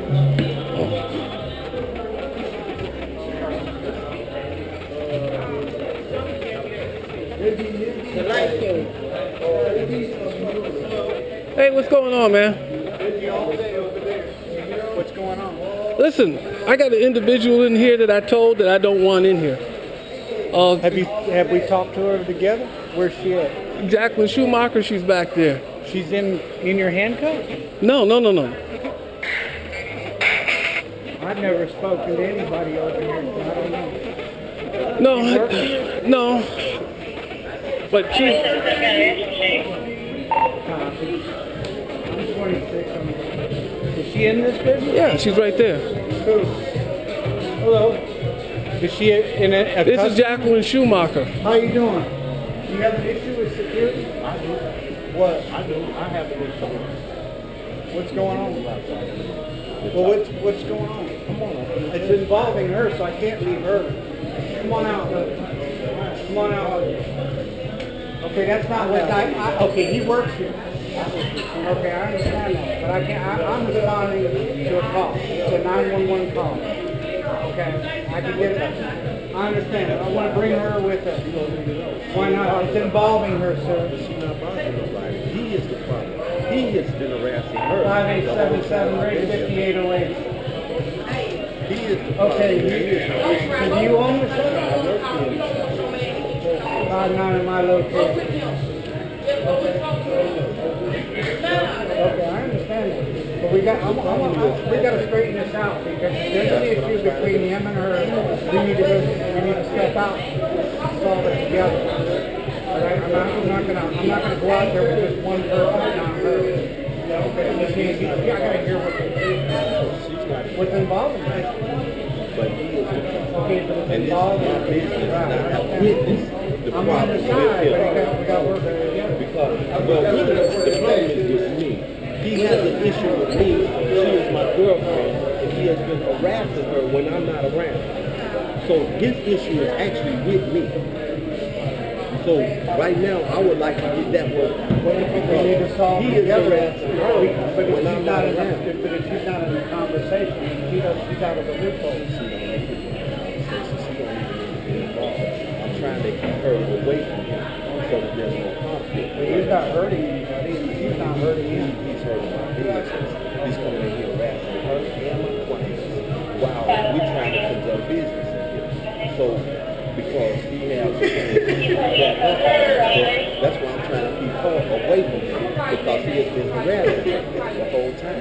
Hey, what's going on, man? What's going on? Listen, I got an individual in here that I told that I don't want in here. Have we talked to her together? Where's she at? Jackolynn Shumaker, she's back there. She's in your handcuffs? No. I've never spoken to anybody over here, so I don't know. No. But she... I'm 26. Is she in this business? Yeah, she's right there. Cool. Hello. Is she in a This is Jackolynn Shumaker. How you doing? You have an issue with security? I do. What? I do. I have an issue. What's going on? Well, what's going on? Come on. It's involving her, so I can't leave her. Come on out. Come on out. Okay, that's not what okay, he works here. Okay, I understand that, but I can't. I'm responding to a call. It's a 911 call. Okay, I can get it. I understand. I want to bring her with us. Why not? It's involving her, sir. She's not bothering nobody. He is the problem. He has been harassing her. 5877 rate 5808. He is the problem. Okay, do you own the show? I work for him. 59 in my location. Okay, I understand that. But we got to straighten this out because there's an issue between him and her. We need to step out and solve it together. All right? I'm not gonna go out there with just one person and not her. Okay, I gotta hear what's involved in that. But he is the problem. Okay, but it's And involved in my business. And I have witnessed the I'm on problem the with side, but him. we got work together. Because, well, really, the problem is with me. He has an issue with me. She is my girlfriend, and he has been harassing her when I'm not around. So his issue is actually with me. So right now, I would like to get that worked out. We need to solve He is together. harassing her But if when she's I'm not not in around. the conversation, she's out of the loophole. I'm trying to keep her away from him so that there's no conflict. But he's not hurting anybody, and she's not hurting him. He's hurting my business. He's coming in here harassing her and my clients while we're trying to conduct business in here. So, because he has that's why I'm trying to keep her away from him because he has been harassing her the whole time.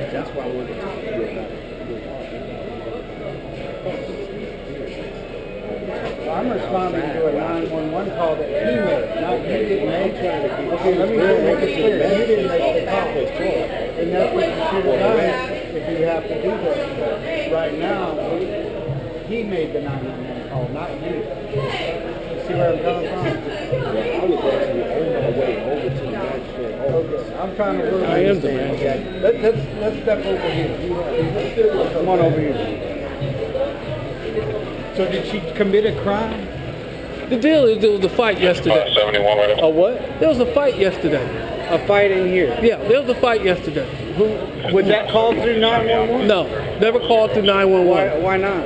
That's why I wanted to talk to you about it. I'm responding to a 911 call that he made, not you didn't make. Okay, let me make it clear. You didn't make the call. And that's what you should have done if you have to do that. Right now, he made the 911 call, not you. You see where I'm coming from? I was actually on my way over to the magistrate office. Okay, I'm trying to work. I am the man. Let's step over here. Come on over here. So did she commit a crime? The deal is there was a fight yesterday. 71 right A what? There was a fight yesterday. A fight in here. Yeah, there was a fight yesterday. Was that called through 911? No, never called through 911. Why not?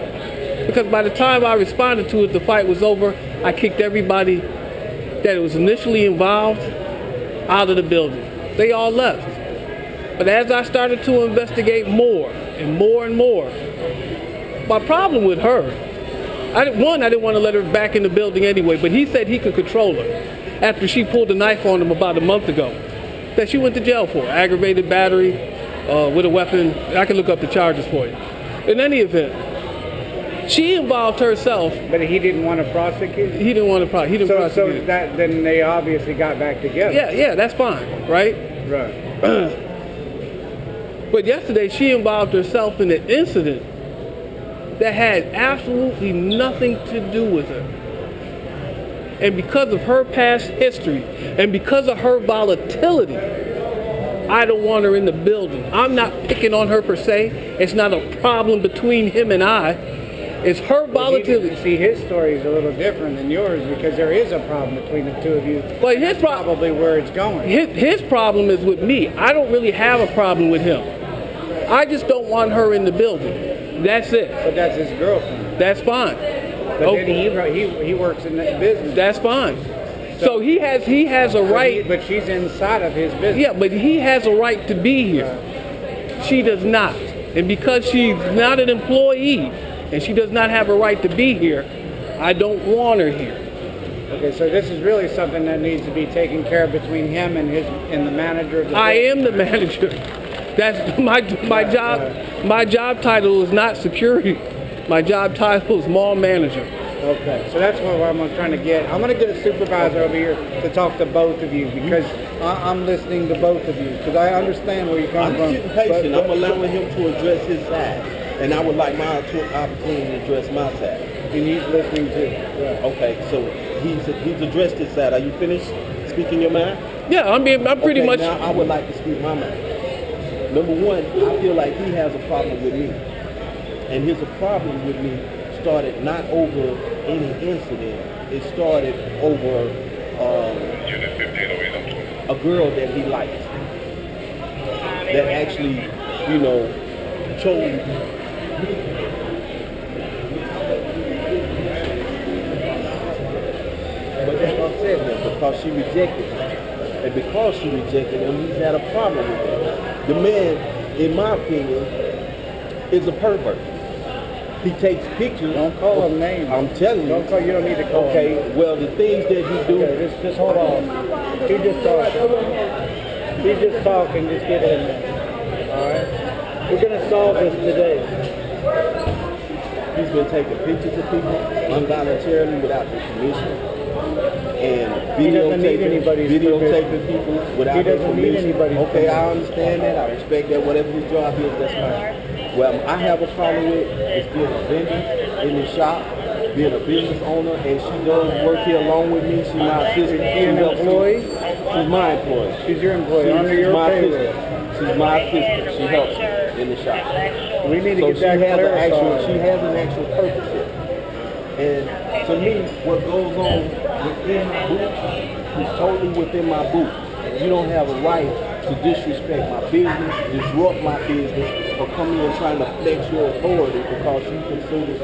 Because by the time I responded to it, the fight was over. I kicked everybody that was initially involved out of the building. They all left. But as I started to investigate more and more and more, my problem with her, I didn't want to let her back in the building anyway, but he said he could control her after she pulled a knife on him about a month ago that she went to jail for, aggravated battery with a weapon. I can look up the charges for you. In any event, she involved herself. But he didn't want to prosecute? He didn't want to prosecute. So then they obviously got back together. Yeah, that's fine, right? Right. But yesterday she involved herself in an incident that had absolutely nothing to do with her. And because of her past history and because of her volatility, I don't want her in the building. I'm not picking on her per se. It's not a problem between him and I. It's her volatility. See, his story is a little different than yours because there is a problem between the two of you. Well, his probably where it's going. His problem is with me. I don't really have a problem with him. I just don't want her in the building. That's it. But that's his girlfriend. That's fine. But then he works in that business. That's fine. So he has a right. But she's inside of his business. Yeah, but he has a right to be here. She does not. And because she's not an employee and she does not have a right to be here, I don't want her here. Okay, so this is really something that needs to be taken care of between him and the manager of the I am the manager. That's my job. My job title is not security. My job title is mall manager. Okay, so that's what I'm trying to get. I'm going to get a supervisor over here to talk to both of you because I'm listening to both of you because I understand where you're coming from. I'm getting patient. I'm allowing him to address his side, and I would like my opportunity to address my side. And he's listening too. Yeah. Okay, so he's addressed his side. Are you finished speaking your mind? Yeah, I'm pretty much. Now I would like to speak my mind. Number one, I feel like he has a problem with me, and his problem with me started not over any incident. It started over a girl that he liked that actually, chose. But that's what I'm saying, because she rejected him. And because she rejected him, he's had a problem with him. The man, in my opinion, is a pervert. He takes pictures. Don't call him names. I'm telling you. You don't need to call him. Okay, well, the things that he do. Okay, just hold on. He just talking. Just get in there. All right? We're going to solve this today. He's been taking pictures of people involuntarily without their permission. And videotaping people without their permission. He doesn't need anybody. Okay, I understand that. I respect that. Whatever his job is, that's fine. Well, I have a problem with is being a vendor in the shop, being a business owner, and she does work here along with me. She's my assistant. She's an employee? She's my employee. She's your employee. Under your payroll. She's my assistant. She helps me in the shop. We need to get that clarified. She has an actual purpose here. And to me, what goes on within my booth is totally within my booth. You don't have a right to disrespect my business, disrupt my business, or come in trying to flex your authority because you consider,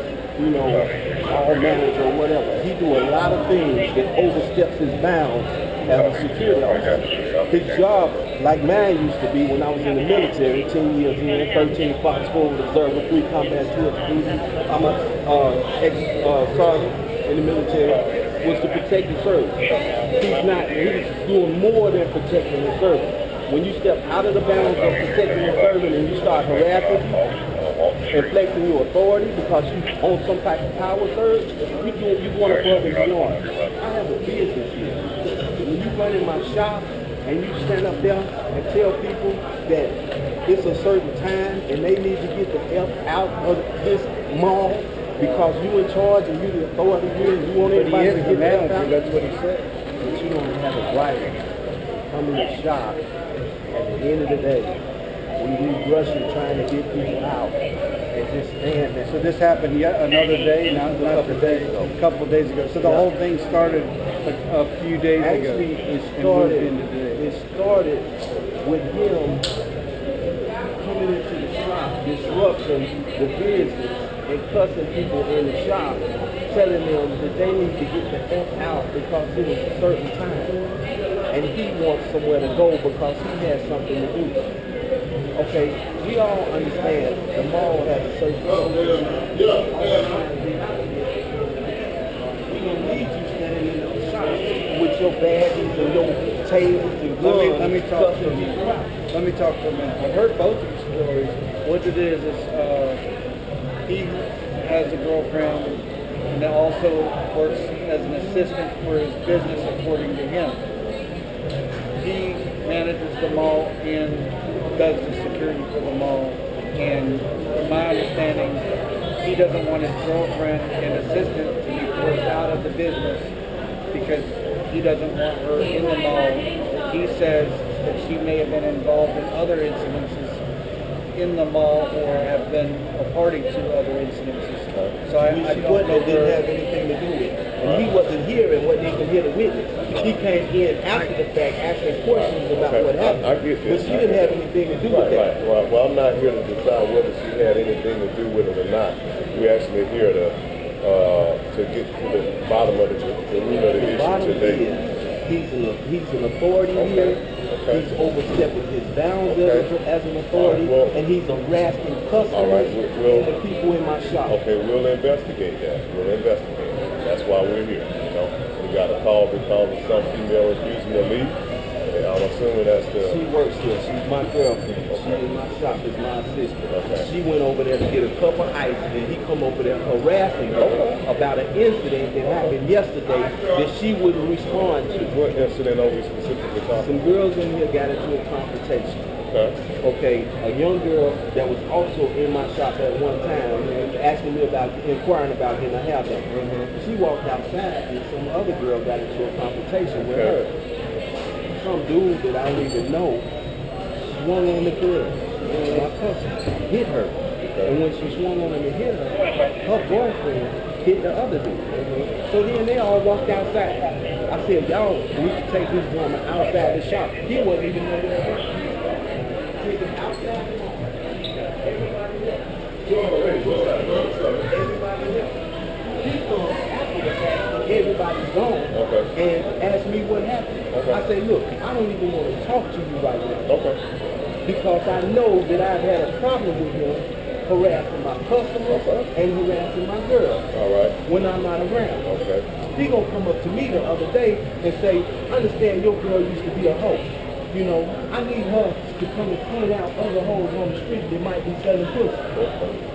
all manager or whatever. He do a lot of things that oversteps his bounds as a security officer. His job, like mine used to be when I was in the military, 10 years in, 13 Fox Forward Observer, 3 Combat Troops. I'm a ex-sergeant in the military, was to protect the service. He's doing more than protecting the service. When you step out of the bounds of protecting the servant and you start harassing and flexing your authority because you own some type of power surge, you want to above and beyond. I have a business here. When you run in my shop and you stand up there and tell people that it's a certain time and they need to get the F out of this mall because you in charge and you the authority here and you want everybody to get the F out. That's what he said. But you don't have a right to come in the shop. At the end of the day, when we rushing trying to get people out and just stand there. So this happened yet another day, not today, a couple of days ago. So the whole thing started a few days ago. Actually, it started with him coming into the shop, disrupting the business and cussing people in the shop, telling them that they need to get the F out because it is a certain time. And he wants somewhere to go because he has something to do. Okay, we all understand the mall has a certain time. We don't need you standing in the shop with your badges and your tables and guns. Let me talk to him. Let me talk to him. I've heard both of the stories. What it is he has a girlfriend and that also works as an assistant for his business according to him. He manages the mall and does the security for the mall. And from my understanding, he doesn't want his girlfriend and assistant to be forced out of the business because he doesn't want her in the mall. He says that she may have been involved in other incidences in the mall or have been a party to other incidences. So I She don't wasn't, know it didn't her. have anything to do with it. And he wasn't here and wasn't even here to witness. She came in after the fact asking questions about what happened. I get But this. she didn't have anything to do with Right. that. Well, I'm not here to decide whether she had anything to do with it or not. We actually here to get to the bottom of the root of the The issue bottom today. is, he's an authority here. Okay. He's overstepping his bounds Okay. as an authority, All right, well, and he's harassing customers all right, we'll- and the people in my shop. Okay, we'll investigate that. We'll investigate that. That's why we're here. You know, we got a call because of some female refusing to leave. And I'm assuming that's She the. works here. She's my girlfriend. She in my shop is my assistant. Okay. She went over there to get a cup of ice, and he come over there harassing her about an incident that happened yesterday that she wouldn't respond to. What incident are we specifically talking Some girls in here got into a confrontation. about? Okay, a young girl that was also in my shop at one time asking me about, inquiring about getting a hair done. She walked outside and some other girl got into a confrontation with her. Some dude that I don't even know swung on the girl, my cousin, hit her. And when she swung on him and hit her, her boyfriend hit the other dude. So then they all walked outside. I said, y'all, we should take this woman outside the shop. He wasn't even nowhere. Take him outside the mall. Everybody else. He comes after the fact when everybody's gone and asked me what happened. I say, look, I don't even want to talk to you right now. Okay. Because I know that I've had a problem with him harassing my customers and harassing my girl All right. when I'm not around. Okay. He gonna come up to me the other day and say, understand your girl used to be a hoe. You know, I need her to come and point out other hoes on the street that might be selling pussy.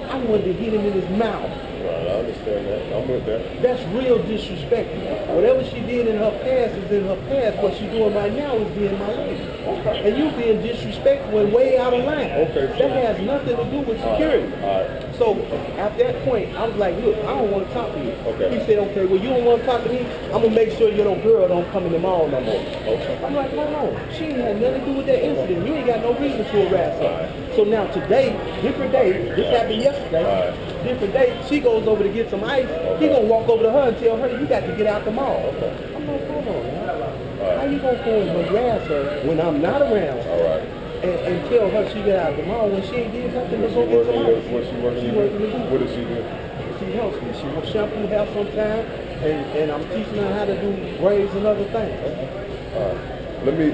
I wanted to hit him in his mouth. Right. I understand that. I'm with that. That's real disrespectful. Whatever she did in her past is in her past. What she's doing right now is being my lady. And you being disrespectful and way out of line. Okay. That has nothing to do with security. All right. So at that point, I was like, look, I don't want to talk to you. Okay. He said, okay, well, you don't want to talk to me? I'm going to make sure your little girl don't come in the mall no more. Okay. I'm like, hold on. She ain't had nothing to do with that incident. You ain't got no reason to harass her. So now today, different day, this happened yesterday, different day, she goes over to get some ice. He going to walk over to her and tell her, you got to get out the mall. I'm like, hold on, man. How you going to go and harass her when I'm not around? All right. And tell her she got out the mall when she ain't did nothing to go get some ice. What she working? She working the booth. What does she do? She helps me. She will shampoo hair sometime, and I'm teaching her how to do braids and other things.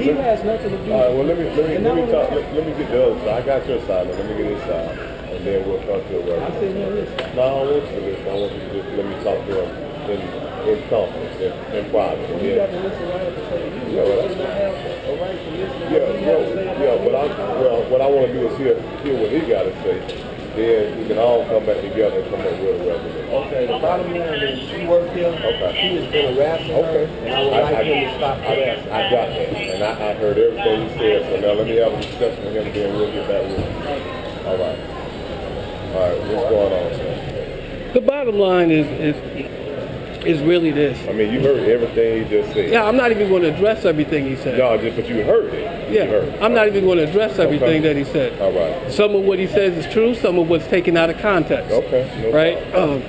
He has nothing to do. All right. Well, let me And not only talk. that- Let me get the other side. I got your side. Let me get this side, and then we'll come to it. I said, no, listen. No, I don't want you to listen. I want you to just let me talk to him in confidence, in private. Well, you got to listen right up and say, you Yeah, well, should not have a right to listen to Yeah, what you have to say about but what I want to do is hear what he got to say. Then we can all come back together and come up with a resolution. Okay, the bottom line is she worked here. Okay. He has been harassing her, and I would like him to stop harassing. I got that, and I heard everything he said. So now let me have a discussion with him, then we'll get back with him. All right. All right. What's going on, sir? The bottom line is really this. I mean, you heard everything he just said. Yeah, I'm not even going to address everything he said. No, but you heard it. You heard Yeah, it. I'm not even going to address everything that he said. All right. Some of what he says is true, some of what's taken out of context. Okay. No Right? problem.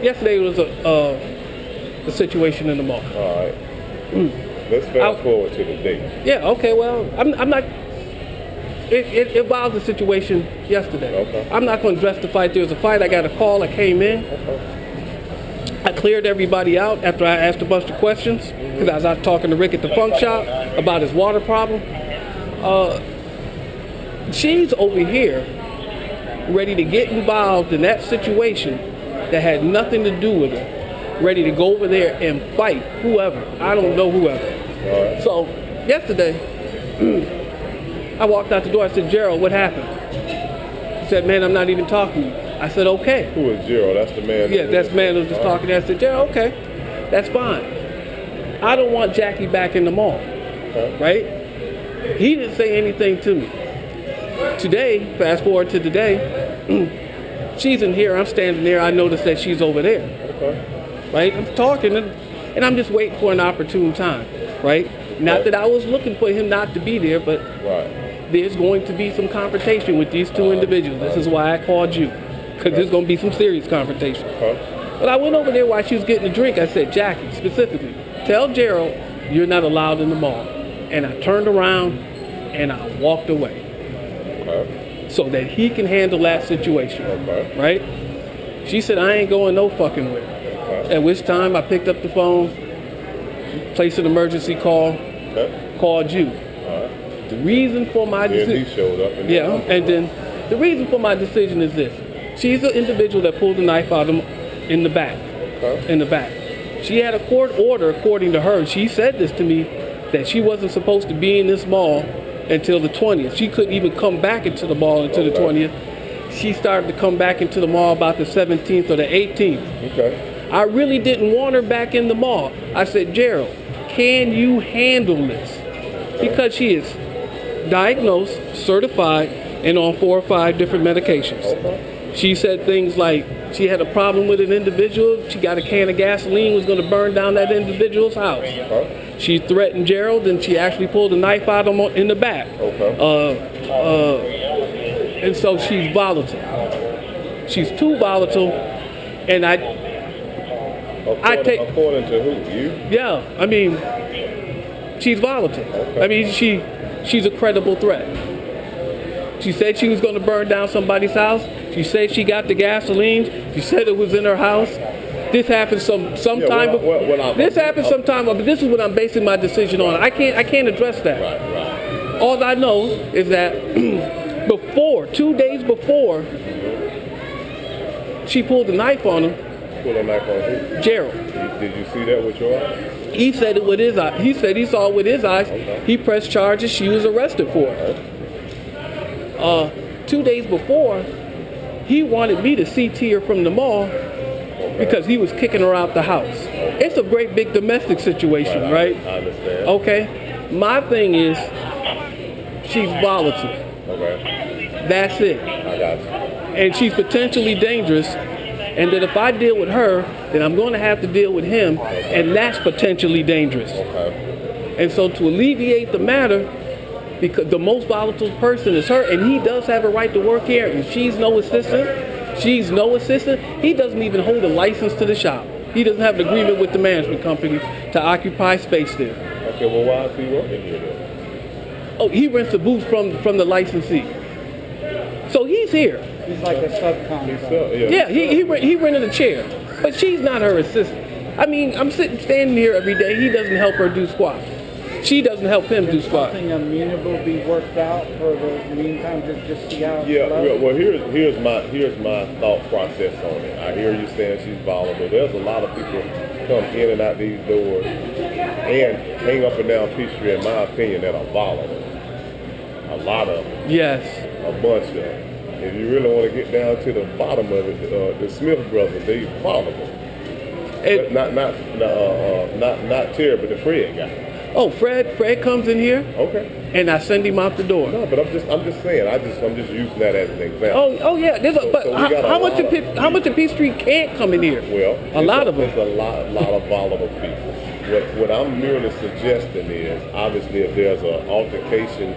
Yesterday was a situation in the mall. All right. Let's fast forward to the date. Yeah, okay, well, I'm not... It involves a situation yesterday. Okay. I'm not going to address the fight. There was a fight. I got a call. I came in. I cleared everybody out after I asked a bunch of questions because I was out talking to Rick at the funk shop about his water problem. She's over here ready to get involved in that situation that had nothing to do with it, ready to go over there and fight whoever. I don't know whoever. All right. So yesterday, I walked out the door. I said, Gerald, what happened? He said, man, I'm not even talking to you. I said, okay. Who is Gerald? That's the man. Yeah, that's the man who was just talking. I said, Gerald, okay, that's fine. I don't want Jackie back in the mall, right? He didn't say anything to me. Today, fast forward to today, she's in here, I'm standing there, I noticed that she's over there, right? I'm talking, and I'm just waiting for an opportune time, right? Not that I was looking for him not to be there, but Right. there's going to be some confrontation with these two individuals. This is why I called you, because there's going to be some serious confrontation. But I went over there while she was getting a drink. I said, Jackie, specifically, tell Gerald you're not allowed in the mall. And I turned around and I walked away. So that he can handle that situation, right? She said, I ain't going no fucking way. At which time I picked up the phone, placed an emergency call, called you. The reason for my decision, he showed up. And then the reason for my decision is this: she's an individual that pulled the knife out in the back. In the back, she had a court order, according to her. She said this to me, that she wasn't supposed to be in this mall until the 20th. She couldn't even come back into the mall until the 20th. She started to come back into the mall about the 17th or the 18th. I really didn't want her back in the mall. I said, Gerald, can you handle this? Because she is diagnosed, certified, and on 4 or 5 different medications. She said things like she had a problem with an individual. She got a can of gasoline, was going to burn down that individual's house. She threatened Gerald, and she actually pulled a knife out in the back. And so she's volatile. She's too volatile, and According to who? You? Yeah, I mean, she's volatile. I mean, she's a credible threat. She said she was going to burn down somebody's house. She said she got the gasoline. She said it was in her house. This happened sometime. This happened sometime, but this is what I'm basing my decision on. I can't address that. All I know is that 2 days before, she pulled a knife on him. Pulled a knife on who? Gerald. Did you see that with your eyes? He said it with his eyes. He said he saw it with his eyes. He pressed charges. She was arrested for it. 2 days before, he wanted me to CT her from the mall because he was kicking her out the house. It's a great big domestic situation, right? I understand. Okay. My thing is, she's volatile. That's it. I got you. And she's potentially dangerous. And that if I deal with her, then I'm going to have to deal with him, and that's potentially dangerous. And so to alleviate the matter, because the most volatile person is her, and he does have a right to work here, and she's no assistant. He doesn't even hold a license to the shop. He doesn't have an agreement with the management company to occupy space there. Okay, well, why is he working here then? Oh, he rents a booth from the licensee. So he's here. He's like a subcontractor. Yeah, he rented a chair, but she's not her assistant. I mean, I'm standing here every day. He doesn't help her do squat. She doesn't help him do squat. Something amenable be worked out for the meantime, just see how. Well, here's my thought process on it. I hear you saying she's volatile. There's a lot of people come in and out these doors and hang up and down Peachtree, in my opinion, that are volatile. A lot of them. Yes. A bunch of them. If you really want to get down to the bottom of it, the Smith brothers, they volatile. Not Terry, but the Fred guy. Oh, Fred comes in here. Okay. And I send him out the door. No, but I'm just saying. I'm just using that as an example. Oh yeah. How much of Peachtree can't come in here? Well, a lot of them. There's a lot of volatile people. What I'm merely suggesting is, obviously, if there's an altercation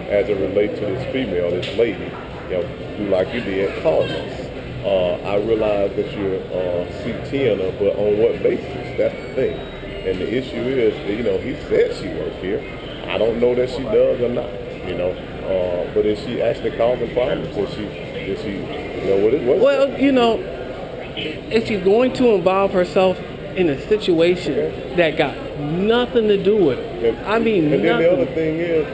as it relates to this female, this lady, do like you did, call us. I realize that you're CTing her, but on what basis? That's the thing. And the issue is, he said she works here. I don't know that she does or not, but is she actually causing problems? Is she what is it? Well, if she's going to involve herself in a situation that got nothing to do with it. And then the other thing is,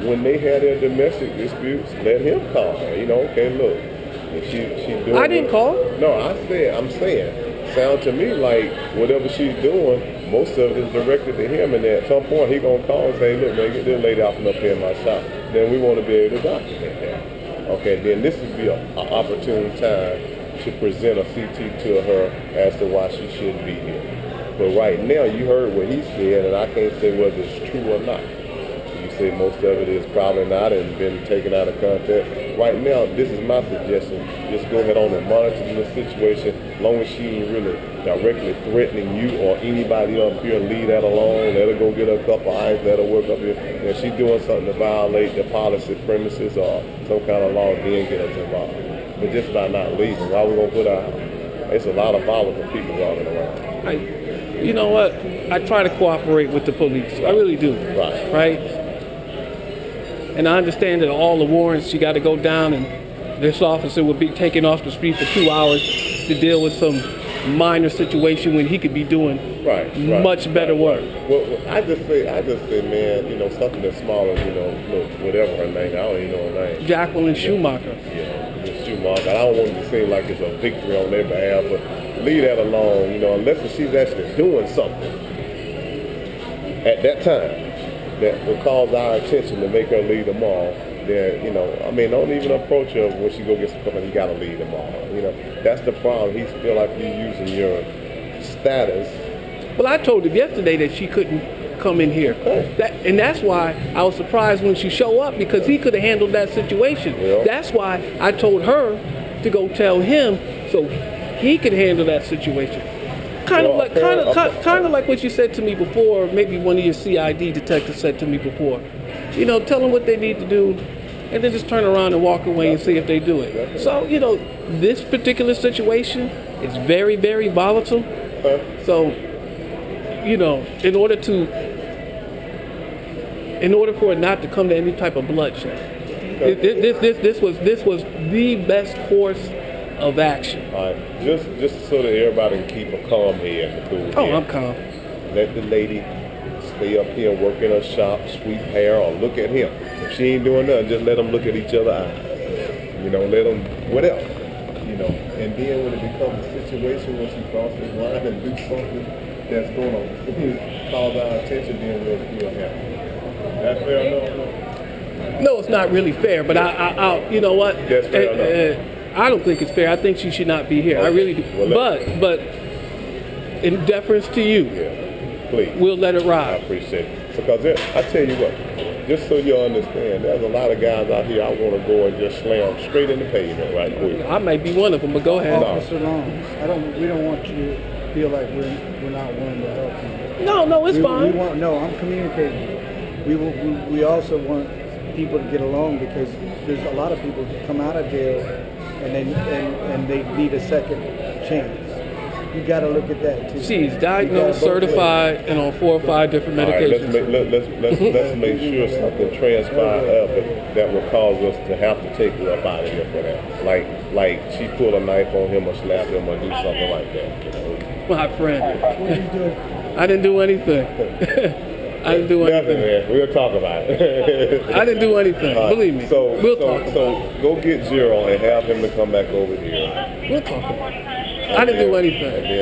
when they had their domestic disputes, let him call her. Okay, look, if she doing. I didn't call. No, I'm saying. Sound to me like whatever she's doing, most of it is directed to him, and at some point he gonna call and say, look, man, get this lady off and up here in my shop. Then we want to be able to document that. Okay, then this would be an opportune time to present a CT to her as to why she shouldn't be here. But right now, you heard what he said, and I can't say whether it's true or not. You say most of it is probably not and been taken out of context. Right now, this is my suggestion. Just go ahead on and monitor the situation. As long as she ain't really directly threatening you or anybody up here, leave that alone. Let her go get her a cup of ice. Let her work up here. And if she's doing something to violate the policy premises or some kind of law, then get us involved. But just by not leaving, why we gonna put her out? It's a lot of volatile people walking around. You know what? I try to cooperate with the police. I really do. Right? And I understand that all the warrants, you got to go down and this officer would be taken off the street for 2 hours to deal with some minor situation when he could be doing much better work. Well, I just say, man, you know, something as small as, you know, look, whatever her name, I don't even know her name. Jackolynn Shumaker. Yeah, Shumaker. I don't want it to seem like it's a victory on their behalf, but leave that alone, you know, unless she's actually doing something at that time that will cause our attention to make her leave tomorrow. Then, you know, I mean, don't even approach her when she go get some company. You got to leave tomorrow. You know, that's the problem. He feel like you're using your status. Well, I told him yesterday that she couldn't come in here. And that's why I was surprised when she showed up, because he could have handled that situation. Yeah. That's why I told her to go tell him so he could handle that situation. Kind of like what you said to me before, maybe one of your CID detectives said to me before. You know, tell them what they need to do, and then just turn around and walk away and see if they do it. So, you know, this particular situation is very, very volatile. So, you know, in order for it not to come to any type of bloodshed, this was the best course of action. All right, just so that everybody can keep a calm head and a cool head. Oh, I'm calm. Let the lady stay up here, work in her shop, sweep hair, or look at him. If she ain't doing nothing, just let them look at each other's eyes. You know, let them, whatever. You know, and then when it becomes a situation where she crosses the line and do something that's going to cause our attention, then we'll have it. That's fair enough? No, it's not really fair, but I you know what? That's fair enough. I don't think it's fair. I think she should not be here. Okay. I really do. Well, but in deference to you, please, we'll let it ride. I appreciate it. Because I tell you what, just so you understand, there's a lot of guys out here I want to go and just slam straight in the pavement right quick. I might be one of them, but go ahead. Officer Long, we don't want you to feel like we're not willing to help you. No, it's fine. I'm communicating. We also want people to get along, because there's a lot of people who come out of jail and they need a second chance. You got to look at that too. She's diagnosed, certified, and on 4 or 5 different medications. Let's make sure something transpires that will cause us to have to take her up out of here for that. Like she pulled a knife on him or slapped him or do something like that. You know? My friend. What did you do? I didn't do anything. I didn't do anything. Nothing, man. We'll talk about it. I didn't do anything. Believe me. We'll talk about it. Go get Gerald and have him to come back over here. We'll talk about it. I didn't do anything.